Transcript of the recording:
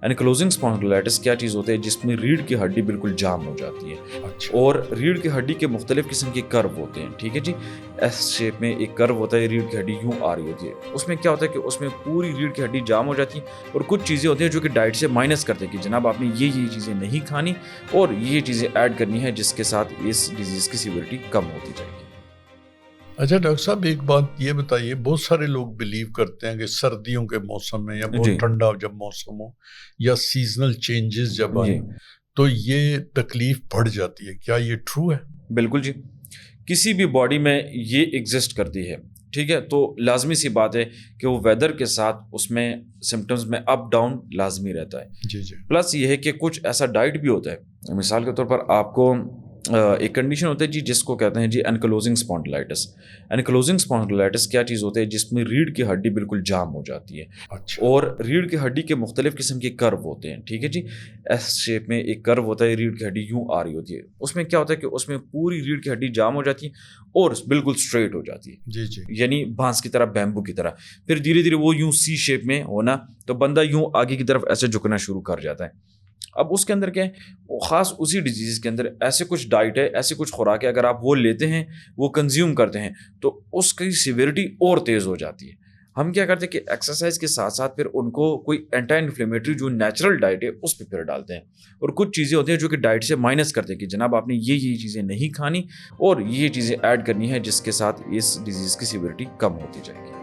اینکلوزنگ اسپونڈیلائٹس کیا چیز ہوتی ہے؟ جس میں ریڑھ کی ہڈی بالکل جام ہو جاتی ہے اور ریڑھ کی ہڈی کے مختلف قسم کے کرو ہوتے ہیں، ٹھیک ہے جی، ایس شیپ میں ایک کرو ہوتا ہے، ریڑھ کی ہڈی یوں آ رہی ہوتی ہے، اس میں کیا ہوتا ہے کہ اس میں پوری ریڑھ کی ہڈی جام ہو جاتی ہے اور کچھ چیزیں ہوتی ہیں جو کہ ڈائٹ سے مائنس کرتے ہیں کہ جناب آپ نے یہ چیزیں نہیں کھانی اور یہ چیزیں ایڈ کرنی ہے، جس کے ساتھ اس ڈیزیز کی سیویرٹی کم ہوتی جائے گی۔ اچھا ڈاکٹر صاحب، ایک بات یہ بتائیے، بہت سارے لوگ بلیو کرتے ہیں کہ سردیوں کے موسم میں یا بہت ٹھنڈا جب موسم ہو یا سیزنل چینجز جب آئیں تو یہ تکلیف بڑھ جاتی ہے، کیا یہ ٹرو ہے؟ بالکل جی، کسی بھی باڈی میں یہ ایگزسٹ کرتی ہے، ٹھیک ہے، تو لازمی سی بات ہے کہ وہ ویدر کے ساتھ اس میں سمٹمز میں اپ ڈاؤن لازمی رہتا ہے۔ جی جی، پلس یہ ہے کہ کچھ ایسا ڈائٹ بھی ہوتا ہے، مثال کے طور پر آپ کو ایک کنڈیشن ہوتی ہے جی جس کو کہتے ہیں جی اینکلوزنگ اسپونڈیلائٹس۔ اینکلوزنگ اسپونڈیلائٹس کیا چیز ہوتی ہے؟ جس میں ریڑھ کی ہڈی بالکل جام ہو جاتی ہے اور ریڑھ کی ہڈی کے مختلف قسم کے کرو ہوتے ہیں، ٹھیک ہے جی، ایس شیپ میں ایک کرو ہوتا ہے، ریڑھ کی ہڈی یوں آ رہی ہوتی ہے، اس میں کیا ہوتا ہے کہ اس میں پوری ریڑھ کی ہڈی جام ہو جاتی ہے اور بالکل اسٹریٹ ہو جاتی ہے، جی جی، یعنی بانس کی طرح، بیمبو کی طرح، پھر دھیرے دھیرے وہ یوں سی شیپ میں ہونا تو بندہ یوں آگے کی طرف ایسے جھکنا شروع کر جاتا ہے۔ اب اس کے اندر کیا ہے، خاص اسی ڈیزیز کے اندر ایسے کچھ ڈائٹ ہے، ایسے کچھ خوراک ہے، اگر آپ وہ لیتے ہیں، وہ کنزیوم کرتے ہیں تو اس کی سیویرٹی اور تیز ہو جاتی ہے۔ ہم کیا کرتے ہیں کہ ایکسرسائز کے ساتھ ساتھ پھر ان کو کوئی اینٹی انفلیمیٹری جو نیچرل ڈائٹ ہے اس پہ پھر ڈالتے ہیں اور کچھ چیزیں ہوتی ہیں جو کہ ڈائٹ سے مائنس کرتے ہیں کہ جناب آپ نے یہ چیزیں نہیں کھانی اور یہ چیزیں ایڈ کرنی ہے، جس کے ساتھ اس ڈیزیز کی سیویرٹی کم ہوتی جائے گی۔